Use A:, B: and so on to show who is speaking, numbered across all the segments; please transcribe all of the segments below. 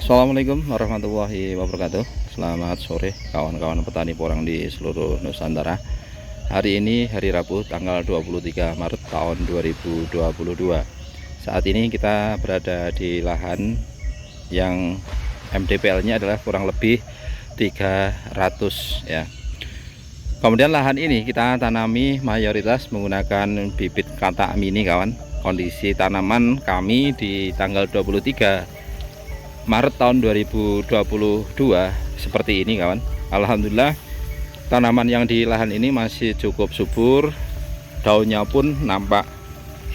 A: Assalamualaikum warahmatullahi wabarakatuh. Selamat sore kawan-kawan petani porang di seluruh Nusantara. Hari ini hari Rabu tanggal 23 Maret tahun 2022. Saat ini kita berada di lahan yang MDPL-nya adalah kurang lebih 300 ya. Kemudian lahan ini kita tanami mayoritas menggunakan bibit katak mini kawan. Kondisi tanaman kami di tanggal 23 Maret tahun 2022 seperti ini kawan. Alhamdulillah tanaman yang di lahan ini masih cukup subur, daunnya pun nampak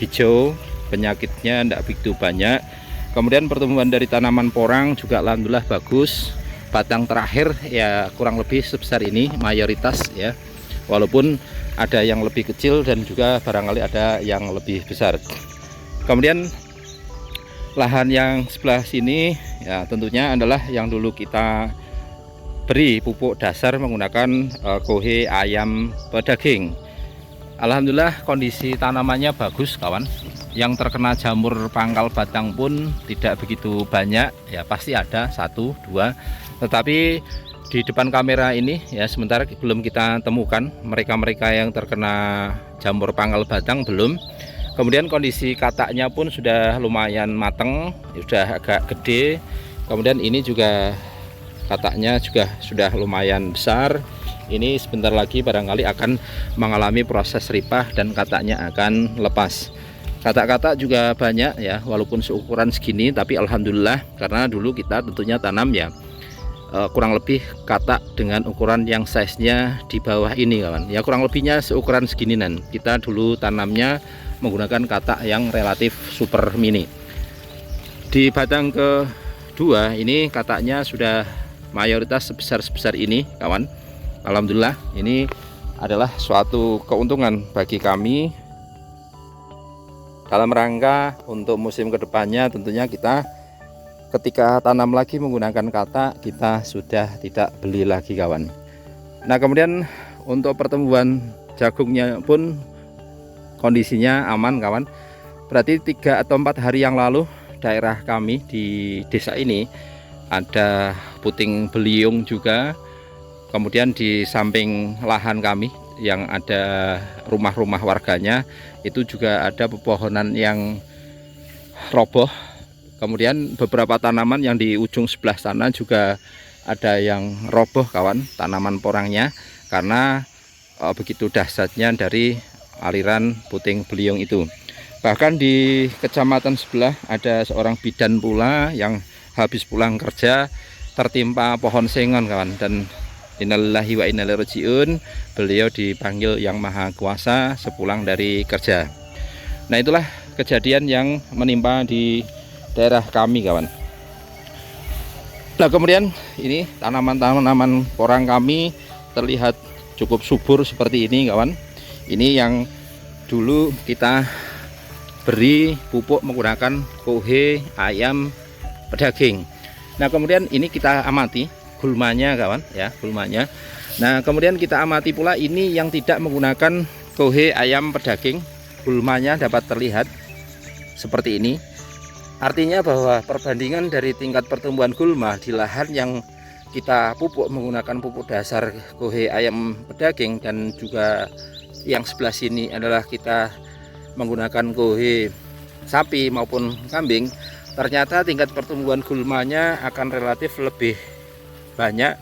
A: hijau, penyakitnya tidak begitu banyak. Kemudian pertumbuhan dari tanaman porang juga alhamdulillah bagus. Batang terakhir ya kurang lebih sebesar ini mayoritas ya, walaupun ada yang lebih kecil dan juga barangkali ada yang lebih besar. Kemudian lahan yang sebelah sini ya tentunya adalah yang dulu kita beri pupuk dasar menggunakan kohe ayam pedaging. Alhamdulillah kondisi tanamannya bagus kawan. Yang terkena jamur pangkal batang pun tidak begitu banyak ya, pasti ada 1, 2, tetapi di depan kamera ini ya sementara belum kita temukan mereka-mereka yang terkena jamur pangkal batang belum. Kemudian kondisi kataknya pun sudah lumayan mateng, sudah agak gede. Kemudian ini juga kataknya juga sudah lumayan besar. Ini sebentar lagi barangkali akan mengalami proses ripah dan kataknya akan lepas. Katak-katak juga banyak ya, walaupun seukuran segini, tapi alhamdulillah karena dulu kita tentunya tanam ya kurang lebih katak dengan ukuran yang size-nya di bawah ini kawan. Ya kurang lebihnya seukuran segini nan. Kita dulu tanamnya menggunakan katak yang relatif super mini. Di batang kedua ini kataknya sudah mayoritas sebesar ini kawan. Alhamdulillah ini adalah suatu keuntungan bagi kami dalam rangka untuk musim kedepannya. Tentunya kita ketika tanam lagi menggunakan katak kita sudah tidak beli lagi kawan. Nah kemudian untuk pertumbuhan jagungnya pun kondisinya aman kawan. Berarti 3 atau 4 hari yang lalu daerah kami di desa ini ada puting beliung juga. Kemudian di samping lahan kami yang ada rumah-rumah warganya itu juga ada pepohonan yang roboh. Kemudian beberapa tanaman yang di ujung sebelah sana juga ada yang roboh kawan, tanaman porangnya, karena begitu dahsyatnya dari aliran puting beliung itu. Bahkan di kecamatan sebelah ada seorang bidan pula yang habis pulang kerja tertimpa pohon sengon kawan, dan innalillahi wa inna ilaihi rajiun, beliau dipanggil Yang Maha Kuasa sepulang dari kerja. Nah itulah kejadian yang menimpa di daerah kami kawan. Nah kemudian ini tanaman-tanaman porang kami terlihat cukup subur seperti ini kawan. Ini yang dulu kita beri pupuk menggunakan kohe ayam pedaging. Nah kemudian ini kita amati gulmanya kawan ya, gulmanya. Nah kemudian kita amati pula ini yang tidak menggunakan kohe ayam pedaging, gulmanya dapat terlihat seperti ini. Artinya bahwa perbandingan dari tingkat pertumbuhan gulma di lahan yang kita pupuk menggunakan pupuk dasar kohe ayam pedaging dan juga yang sebelah sini adalah kita menggunakan kohe sapi maupun kambing, ternyata tingkat pertumbuhan gulmanya akan relatif lebih banyak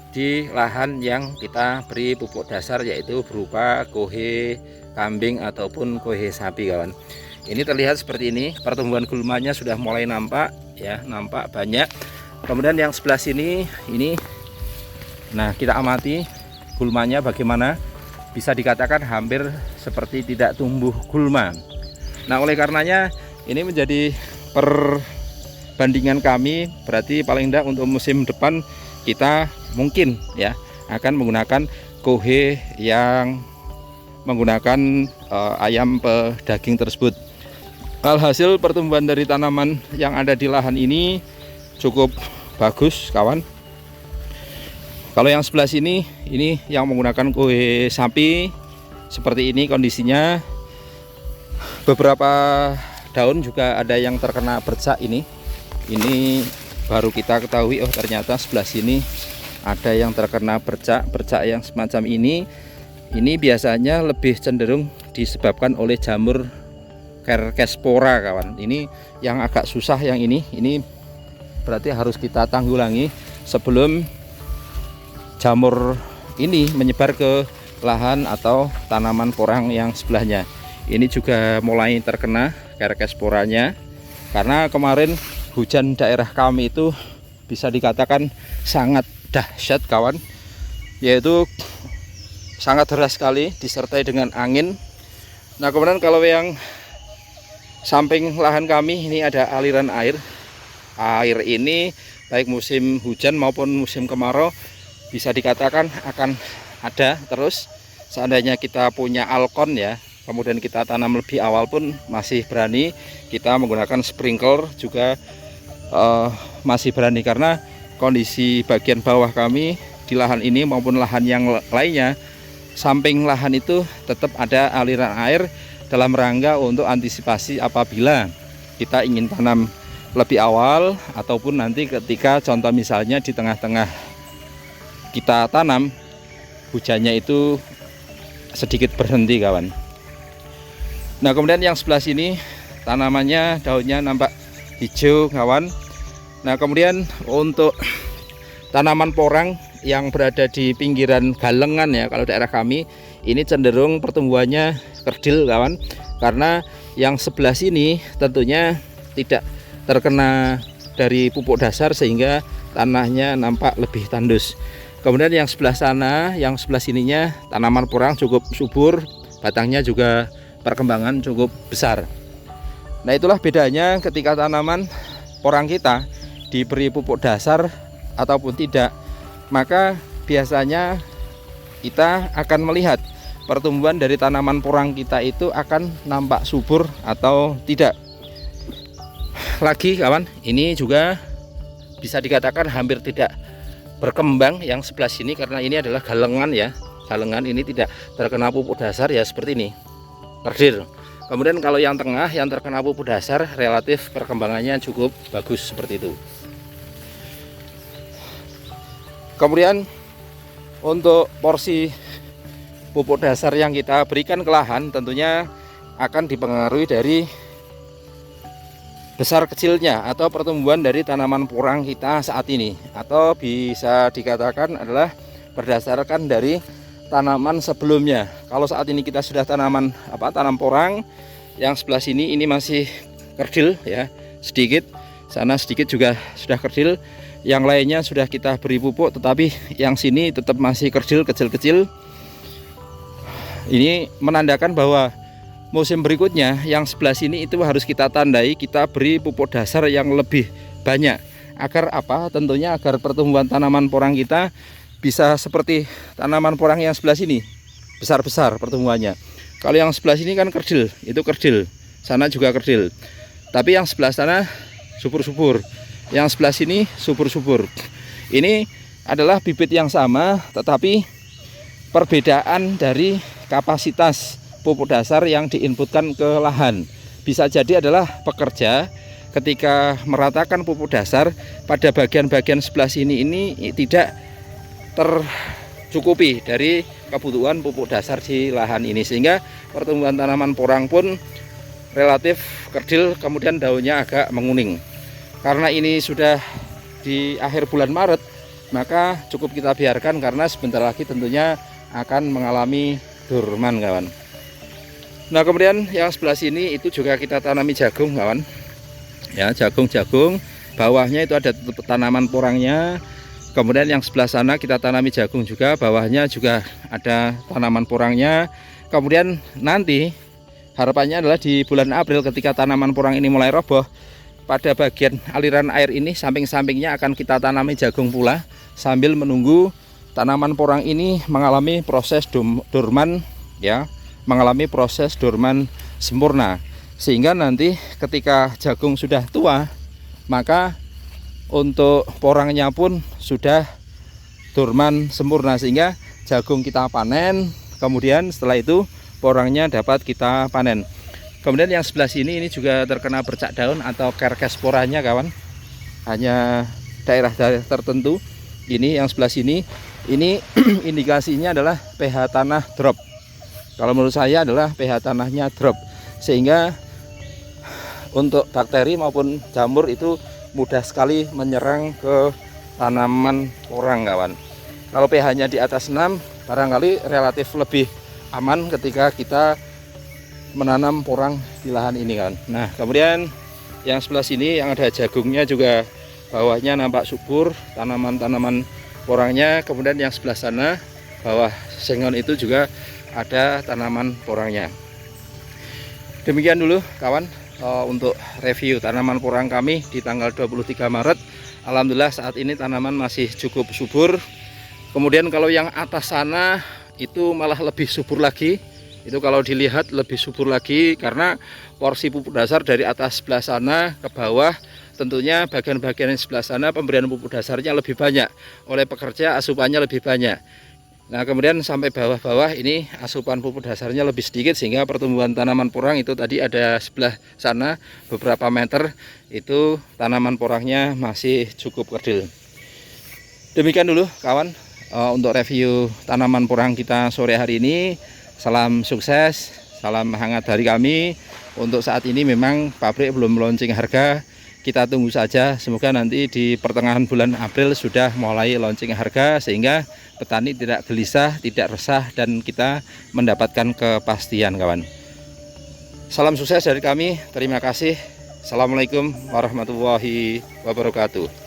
A: di lahan yang kita beri pupuk dasar, yaitu berupa kohe kambing ataupun kohe sapi kawan. Ini terlihat seperti ini, pertumbuhan gulmanya sudah mulai nampak ya, nampak banyak. Kemudian yang sebelah sini ini, nah kita amati gulmanya bagaimana. Bisa dikatakan hampir seperti tidak tumbuh gulma. Nah oleh karenanya ini menjadi perbandingan kami, berarti paling tidak untuk musim depan kita mungkin ya akan menggunakan kohe yang menggunakan ayam pedaging tersebut. Alhasil pertumbuhan dari tanaman yang ada di lahan ini cukup bagus kawan. Kalau yang sebelah sini ini yang menggunakan kohe sapi seperti ini kondisinya. Beberapa daun juga ada yang terkena bercak ini. Ini baru kita ketahui, oh ternyata sebelah sini ada yang terkena bercak yang semacam ini. Ini biasanya lebih cenderung disebabkan oleh jamur Cercospora kawan. Ini yang agak susah, yang ini berarti harus kita tanggulangi sebelum jamur ini menyebar ke lahan atau tanaman porang yang sebelahnya. Ini juga mulai terkena Cercosporanya karena kemarin hujan daerah kami itu bisa dikatakan sangat dahsyat kawan, yaitu sangat deras sekali disertai dengan angin. Nah kemudian kalau yang samping lahan kami ini ada aliran air. Air ini baik musim hujan maupun musim kemarau bisa dikatakan akan ada terus. Seandainya kita punya alkon ya, kemudian kita tanam lebih awal pun masih berani. Kita menggunakan sprinkler juga masih berani, karena kondisi bagian bawah kami di lahan ini maupun lahan yang lainnya, samping lahan itu tetap ada aliran air dalam rangka untuk antisipasi apabila kita ingin tanam lebih awal ataupun nanti ketika contoh misalnya di tengah-tengah kita tanam hujannya itu sedikit berhenti kawan. Nah kemudian yang sebelah sini tanamannya daunnya nampak hijau kawan. Nah kemudian untuk tanaman porang yang berada di pinggiran galengan ya, kalau daerah kami ini cenderung pertumbuhannya kerdil kawan, karena yang sebelah sini tentunya tidak terkena dari pupuk dasar sehingga tanahnya nampak lebih tandus. Kemudian yang sebelah sana, yang sebelah sininya tanaman porang cukup subur, batangnya juga perkembangan cukup besar. Nah itulah bedanya ketika tanaman porang kita diberi pupuk dasar ataupun tidak, maka biasanya kita akan melihat pertumbuhan dari tanaman porang kita itu akan nampak subur atau tidak. Lagi kawan, ini juga bisa dikatakan hampir tidak berkembang yang sebelah sini karena ini adalah galengan ya. Galengan ini tidak terkena pupuk dasar ya, seperti ini, kerdil. Kemudian kalau yang tengah yang terkena pupuk dasar relatif perkembangannya cukup bagus seperti itu. Kemudian untuk porsi pupuk dasar yang kita berikan ke lahan tentunya akan dipengaruhi dari besar kecilnya atau pertumbuhan dari tanaman porang kita saat ini, atau bisa dikatakan adalah berdasarkan dari tanaman sebelumnya. Kalau saat ini kita sudah tanam porang, yang sebelah sini ini masih kerdil ya, sedikit, sana sedikit juga sudah kerdil. Yang lainnya sudah kita beri pupuk, tetapi yang sini tetap masih kerdil, kecil-kecil. Ini menandakan bahwa musim berikutnya yang sebelah sini itu harus kita tandai, kita beri pupuk dasar yang lebih banyak. Agar apa? Tentunya agar pertumbuhan tanaman porang kita bisa seperti tanaman porang yang sebelah sini, besar-besar pertumbuhannya. Kalau yang sebelah sini kan kerdil, itu kerdil, sana juga kerdil. Tapi yang sebelah sana subur-subur, yang sebelah sini subur-subur. Ini adalah bibit yang sama, tetapi perbedaan dari kapasitas pupuk dasar yang diinputkan ke lahan. Bisa jadi adalah pekerja ketika meratakan pupuk dasar pada bagian-bagian sebelah sini ini tidak tercukupi dari kebutuhan pupuk dasar di lahan ini, sehingga pertumbuhan tanaman porang pun relatif kerdil, kemudian daunnya agak menguning. Karena ini sudah di akhir bulan Maret, maka cukup kita biarkan karena sebentar lagi tentunya akan mengalami dorman kawan. Nah kemudian yang sebelah sini itu juga kita tanami jagung kawan ya, jagung bawahnya itu ada tanaman porangnya. Kemudian yang sebelah sana kita tanami jagung juga, bawahnya juga ada tanaman porangnya. Kemudian nanti harapannya adalah di bulan April ketika tanaman porang ini mulai roboh, pada bagian aliran air ini samping-sampingnya akan kita tanami jagung pula, sambil menunggu tanaman porang ini mengalami proses dorman ya, mengalami proses dorman sempurna, sehingga nanti ketika jagung sudah tua maka untuk porangnya pun sudah dorman sempurna, sehingga jagung kita panen, kemudian setelah itu porangnya dapat kita panen. Kemudian yang sebelah sini ini juga terkena bercak daun atau Cercosporanya kawan. hanya daerah-daerah tertentu. Ini yang sebelah sini, ini indikasinya adalah pH tanah drop. Kalau menurut saya adalah pH tanahnya drop, sehingga untuk bakteri maupun jamur itu mudah sekali menyerang ke tanaman porang, kawan. Kalau pH-nya di atas 6 barangkali relatif lebih aman ketika kita menanam porang di lahan ini, kan. Nah, kemudian yang sebelah sini yang ada jagungnya juga bawahnya nampak subur, tanaman-tanaman porangnya. Kemudian yang sebelah sana bawah sengon itu juga ada tanaman porangnya. Demikian dulu kawan untuk review tanaman porang kami di tanggal 23 Maret. Alhamdulillah saat ini tanaman masih cukup subur. Kemudian kalau yang atas sana itu malah lebih subur lagi. Itu kalau dilihat lebih subur lagi karena porsi pupuk dasar dari atas sebelah sana ke bawah, tentunya bagian-bagian yang sebelah sana pemberian pupuk dasarnya lebih banyak, oleh pekerja asupannya lebih banyak. Nah, kemudian sampai bawah-bawah ini asupan pupuk dasarnya lebih sedikit, sehingga pertumbuhan tanaman porang itu tadi ada sebelah sana beberapa meter, itu tanaman porangnya masih cukup kerdil. Demikian dulu kawan untuk review tanaman porang kita sore hari ini. Salam sukses, salam hangat dari kami. Untuk saat ini memang pabrik belum launching harga, kita tunggu saja. Semoga nanti di pertengahan bulan April sudah mulai launching harga, sehingga petani tidak gelisah, tidak resah, dan kita mendapatkan kepastian, kawan. Salam sukses dari kami, terima kasih. Assalamualaikum warahmatullahi wabarakatuh.